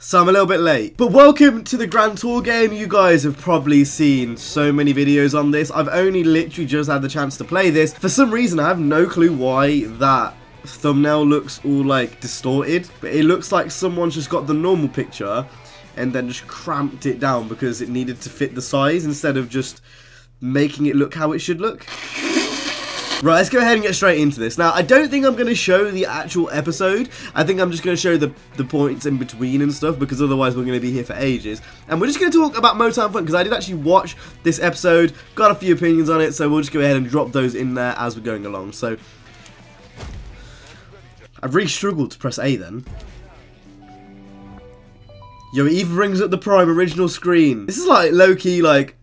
So I'm a little bit late, but welcome to the Grand Tour game. You guys have probably seen so many videos on this. I've only literally just had the chance to play this. For some reason, I have no clue why that thumbnail looks all like distorted, but it looks like someone's just got the normal picture and then just cramped it down because it needed to fit the size instead of just making it look how it should look. Right, let's go ahead and get straight into this. Now, I don't think I'm going to show the actual episode. I think I'm just going to show the points in between and stuff, because otherwise we're going to be here for ages. And we're just going to talk about Motown Funk, because I did actually watch this episode, got a few opinions on it, so we'll just go ahead and drop those in there as we're going along. So, I've really struggled to press A then. Yo, it even brings up the Prime original screen. This is like low-key, like,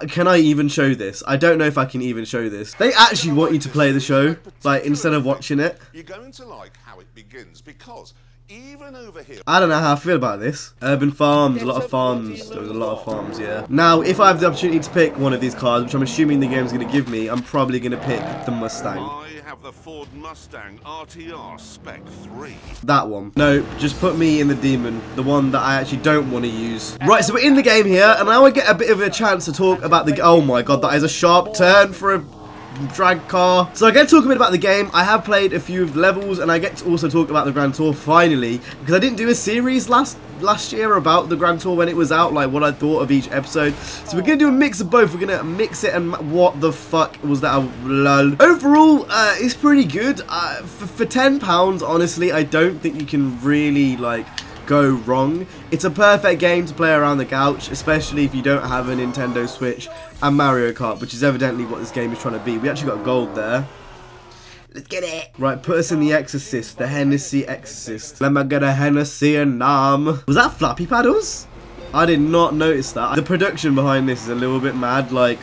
can I even show this? I don't know if I can even show this. They actually want you to play the show, like, instead of watching it. You're going to like how it begins, because even over here... I don't know how I feel about this. Urban farms, a lot of farms. There was a lot of farms, yeah. Now, if I have the opportunity to pick one of these cars, which I'm assuming the game's going to give me, I'm probably going to pick the Mustang. I have the Ford Mustang RTR Spec 3. That one. No, just put me in the Demon, the one that I actually don't want to use. Right, so we're in the game here, and now I get a bit of a chance to talk about the... Oh my god, that is a sharp turn for a drag car. So I get to talk a bit about the game. I have played a few of the levels, and I get to also talk about the Grand Tour finally, because I didn't do a series last year about the Grand Tour when it was out, like what I thought of each episode. So we're gonna do a mix of both. We're gonna mix it, and what the fuck was that? Lol. Overall, it's pretty good. For £10, honestly, I don't think you can really like go wrong. It's a perfect game to play around the couch, especially if you don't have a Nintendo Switch and Mario Kart, which is evidently what this game is trying to be. We actually got gold there. Let's get it. Right, put us in the Exorcist, the Hennessy Exorcist. Let me get a Hennessy and Nam. Was that flappy paddles? I did not notice that. The production behind this is a little bit mad. Like,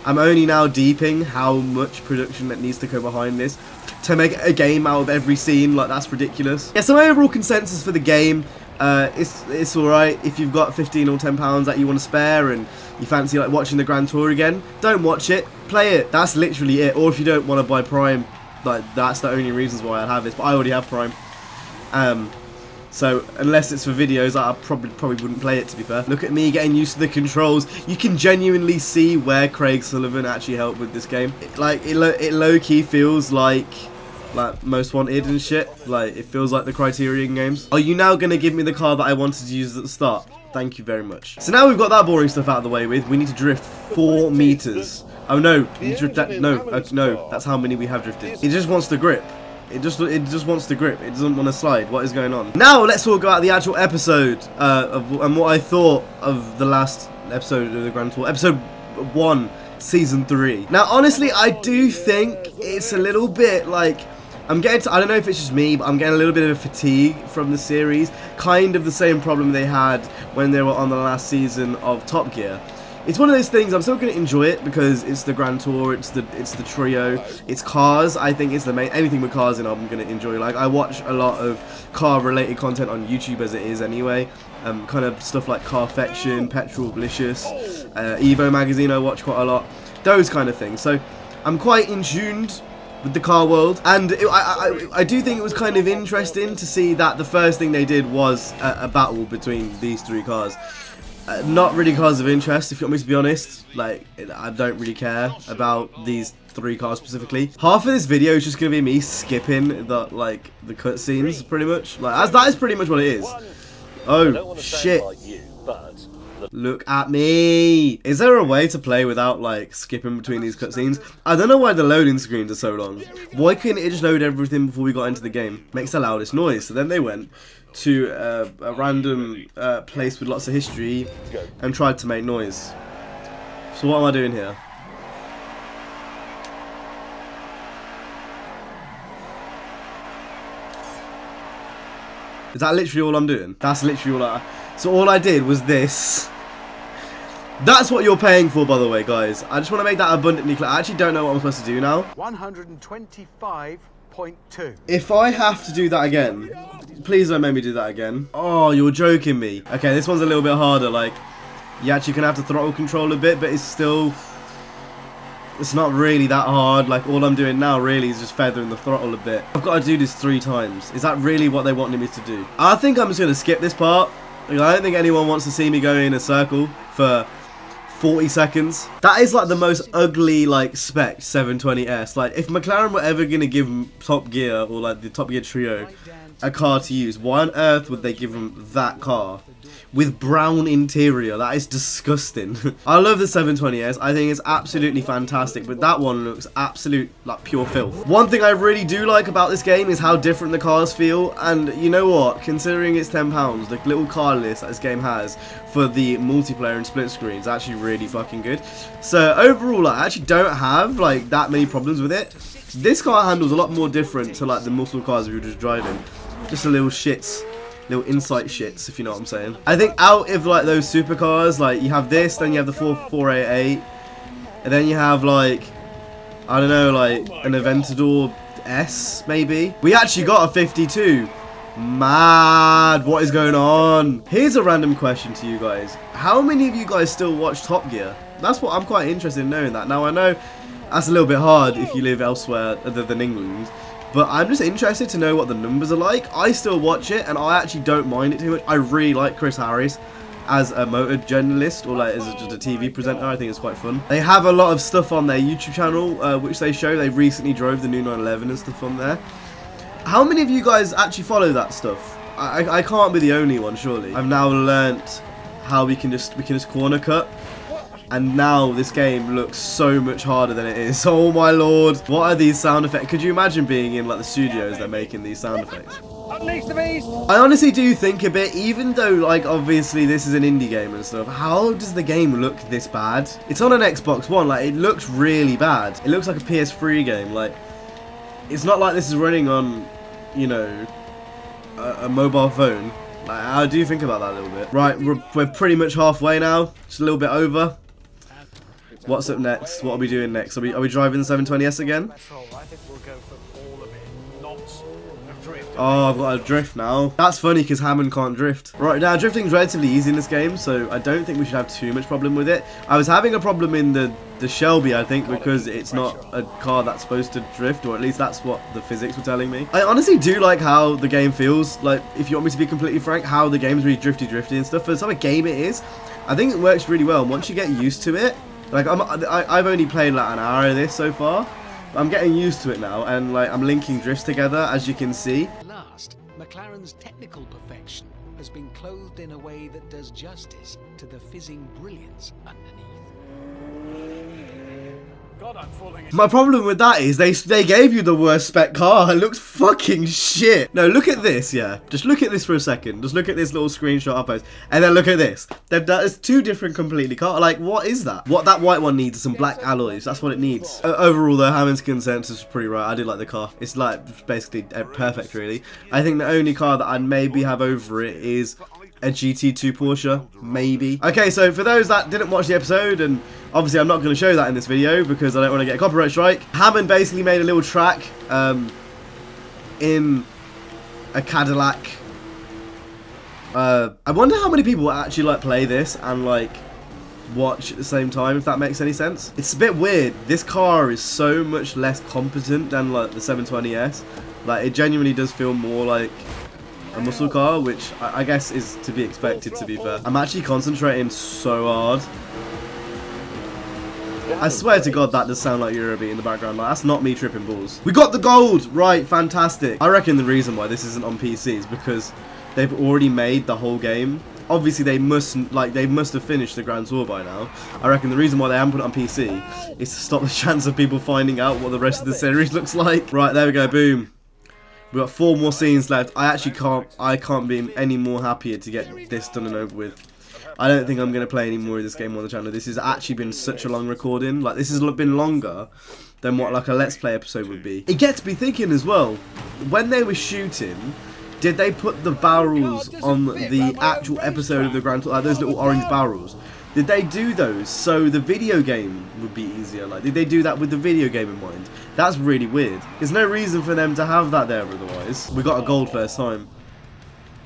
I'm only now deeping how much production that needs to go behind this to make a game out of every scene. Like, that's ridiculous. Yeah, so my overall consensus for the game, it's alright. If you've got 15 or £10 that you want to spare and you fancy like watching the Grand Tour again, don't watch it, play it. That's literally it. Or if you don't want to buy Prime, like, that's the only reasons why I'd have this, but I already have Prime. So unless it's for videos, I probably wouldn't play it, to be fair. Look at me getting used to the controls. You can genuinely see where Craig Sullivan actually helped with this game. It low-key feels like Most Wanted and shit. Like, it feels like the Criterion games. Are you now going to give me the car that I wanted to use at the start? Thank you very much. So now we've got that boring stuff out of the way with, we need to drift 4 meters. Oh no, no, that's how many we have drifted. It just wants to grip. It just wants to grip. It doesn't want to slide. What is going on? Now let's talk about the actual episode and what I thought of the last episode of the Grand Tour. Episode 1, Season 3. Now honestly, I do think it's a little bit like, I don't know if it's just me, but I'm getting a little bit of a fatigue from the series. Kind of the same problem they had when they were on the last season of Top Gear. It's one of those things, I'm still going to enjoy it because it's the Grand Tour, it's the trio, it's cars. I think it's the main, anything with cars in I'm going to enjoy. Like, I watch a lot of car related content on YouTube as it is anyway. Kind of stuff like Carfection, Petrol Blicious, Evo magazine I watch quite a lot. Those kind of things. So I'm quite in tuned with the car world, and I do think it was kind of interesting to see that the first thing they did was a battle between these 3 cars. Not really cars of interest, if you want me to be honest. Like, I don't really care about these 3 cars specifically. Half of this video is just going to be me skipping the cutscenes, pretty much. Like, that is pretty much what it is. Oh, shit. Look at me. Is there a way to play without, like, skipping between these cutscenes? I don't know why the loading screens are so long. Why couldn't it just load everything before we got into the game? Makes the loudest noise. So then they went to a random place with lots of history and tried to make noise. So what am I doing here? Is that literally all I'm doing? That's literally all So all I did was this. That's what you're paying for, by the way, guys. I just want to make that abundantly clear. I actually don't know what I'm supposed to do now. 125.2. If I have to do that again, please don't make me do that again. Oh, you're joking me. Okay, this one's a little bit harder. Like, you actually can have to throttle control a bit, but it's not really that hard. Like, all I'm doing now really is just feathering the throttle a bit. I've got to do this 3 times. Is that really what they wanted me to do? I think I'm just going to skip this part Like, I don't think anyone wants to see me go in a circle for 40 seconds. That is like the most ugly like spec 720S. Like if McLaren were ever going to give Top Gear or like the Top Gear trio a car to use, why on earth would they give them that car with brown interior? That is disgusting. I love the 720S. I think it's absolutely fantastic, but that one looks absolute like pure filth. One thing I really do like about this game is how different the cars feel, and you know what, considering it's £10, the little car list that this game has for the multiplayer and split screen is actually really fucking good. So overall, I actually don't have like that many problems with it. This car handles a lot more different to like the muscle cars we were just driving. Just a little shits. Little insight shits, if you know what I'm saying. I think out of like those supercars, like you have this, then you have the 488, and then you have like, I don't know, like an Aventador S maybe. We actually got a 52. Mad, what is going on? Here's a random question to you guys. How many of you guys still watch Top Gear? That's what I'm quite interested in knowing that. Now I know that's a little bit hard if you live elsewhere other than England. But I'm just interested to know what the numbers are like. I still watch it, and I actually don't mind it too much. I really like Chris Harris as a motor journalist, or like as just a TV presenter. I think it's quite fun. They have a lot of stuff on their YouTube channel, which they show. They recently drove the new 911 and stuff on there. How many of you guys actually follow that stuff? I can't be the only one, surely. I've now learnt how we can just corner cut. And now this game looks so much harder than it is. Oh my lord. What are these sound effects? Could you imagine being in like the studios they're making these sound effects? I honestly do think a bit, even though like obviously this is an indie game and stuff, how does the game look this bad? It's on an Xbox One, like it looks really bad. It looks like a PS3 game. Like it's not like this is running on, you know, a mobile phone. Like, how do you think about that a little bit? Right, we're pretty much halfway now. Just a little bit over. What's up next? What are we doing next? Are we driving the 720S again? Oh, I've got a drift now. That's funny because Hammond can't drift. Right, now drifting's relatively easy in this game, so I don't think we should have too much problem with it. I was having a problem in the Shelby, I think, because it's not a car that's supposed to drift, or at least that's what the physics were telling me. I honestly do like how the game feels, like, if you want me to be completely frank, how the game's really drifty and stuff. For the type of game it is, I think it works really well. And once you get used to it, like, I've only played like an hour of this so far. I'm getting used to it now, and like I'm linking drifts together, as you can see. Last, McLaren's technical perfection has been clothed in a way that does justice to the fizzing brilliance underneath. God, I'm falling in. My problem with that is they gave you the worst spec car. It looks fucking shit. No, look at this, yeah. Just look at this for a second. Just look at this little screenshot I post. And then look at this. That is two different completely cars. Like, what is that? What that white one needs is some black alloys. That's what it needs. Overall, though, Hammond's consensus is pretty right. I do like the car. It's like basically perfect, really. I think the only car that I'd maybe have over it is a GT2 Porsche, maybe. Okay, so for those that didn't watch the episode, and obviously I'm not going to show that in this video because I don't want to get a copyright strike, Hammond basically made a little track in a Cadillac. I wonder how many people actually like play this and like watch at the same time, if that makes any sense. It's a bit weird. This car is so much less competent than like the 720S. Like, it genuinely does feel more like a muscle car, which I guess is to be expected, to be fair. I'm actually concentrating so hard. I swear to God, that does sound like Eurobeat in the background. Like, that's not me tripping balls. We got the gold! Right, fantastic. I reckon the reason why this isn't on PC is because they've already made the whole game. Obviously, they must have finished the Grand Tour by now. I reckon the reason why they haven't put it on PC is to stop the chance of people finding out what the rest of the series looks like. Right, there we go, boom. We've got 4 more scenes left. I can't be any more happier to get this done and over with. I don't think I'm going to play any more of this game on the channel. This has actually been such a long recording. Like, this has been longer than what like a Let's Play episode would be. It gets me thinking as well, when they were shooting, did they put the barrels on the actual episode of the Grand Tour, like those little orange barrels? Did they do those so the video game would be easier? Like, did they do that with the video game in mind? That's really weird. There's no reason for them to have that there otherwise. We got a gold first time.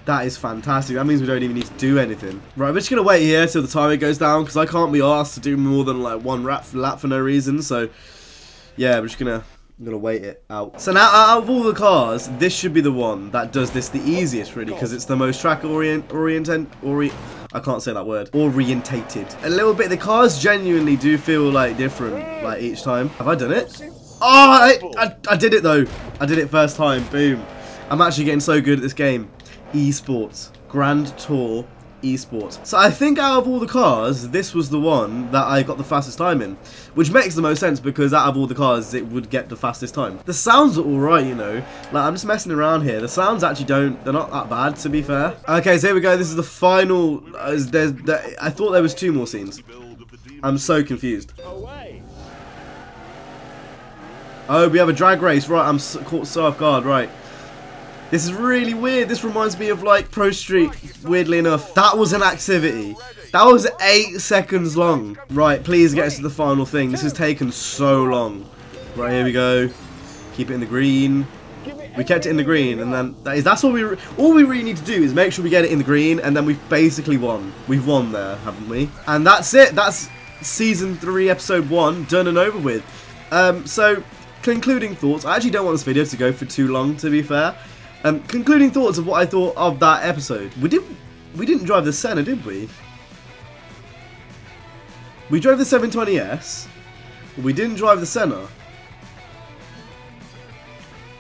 That is fantastic. That means we don't even need to do anything. Right, we're just going to wait here till the timer goes down because I can't be asked to do more than like one lap for no reason. So, yeah, we're just going to I'm gonna wait it out. So now, out of all the cars, this should be the one that does this the easiest, really, because it's the most track orientated. I can't say that word. Orientated. A little bit. The cars genuinely do feel like different, like each time. Have I done it? Oh, I did it though. I did it first time. Boom. I'm actually getting so good at this game. Esports, Grand Tour. Esports. So I think out of all the cars, this was the one that I got the fastest time in, which makes the most sense because out of all the cars, it would get the fastest time. The sounds are alright, you know. Like, I'm just messing around here. The sounds actually they're not that bad, to be fair. Okay, so here we go. This is the final. I thought there was 2 more scenes. I'm so confused. Oh, we have a drag race. Right, I'm caught so off guard. Right. This is really weird. This reminds me of like Pro Street, weirdly enough. That was an activity. That was 8 seconds long. Right, please get us to the final thing. This has taken so long. Right, here we go. Keep it in the green. We kept it in the green, and then that's all we really need to do is make sure we get it in the green, and then we've basically won. We've won there, haven't we? And that's it. That's season 3, episode 1, done and over with. So concluding thoughts. I actually don't want this video to go for too long, to be fair. Concluding thoughts of what I thought of that episode. We didn't drive the Senna, did we? We drove the 720S, but we didn't drive the Senna.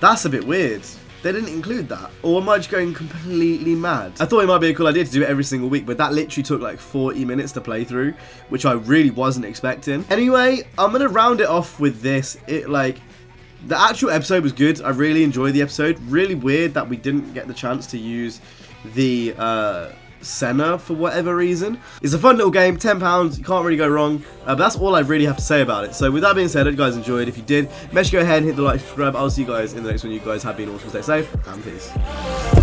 That's a bit weird. They didn't include that. Or am I just going completely mad? I thought it might be a cool idea to do it every single week, but that literally took like 40 minutes to play through, which I really wasn't expecting. Anyway, I'm going to round it off with this. The actual episode was good. I really enjoyed the episode. Really weird that we didn't get the chance to use the Senna for whatever reason. It's a fun little game, £10, you can't really go wrong. But that's all I really have to say about it. So with that being said, I hope you guys enjoyed. If you did, make sure you go ahead and hit the like, subscribe. I'll see you guys in the next one. You guys have been awesome. Stay safe and peace.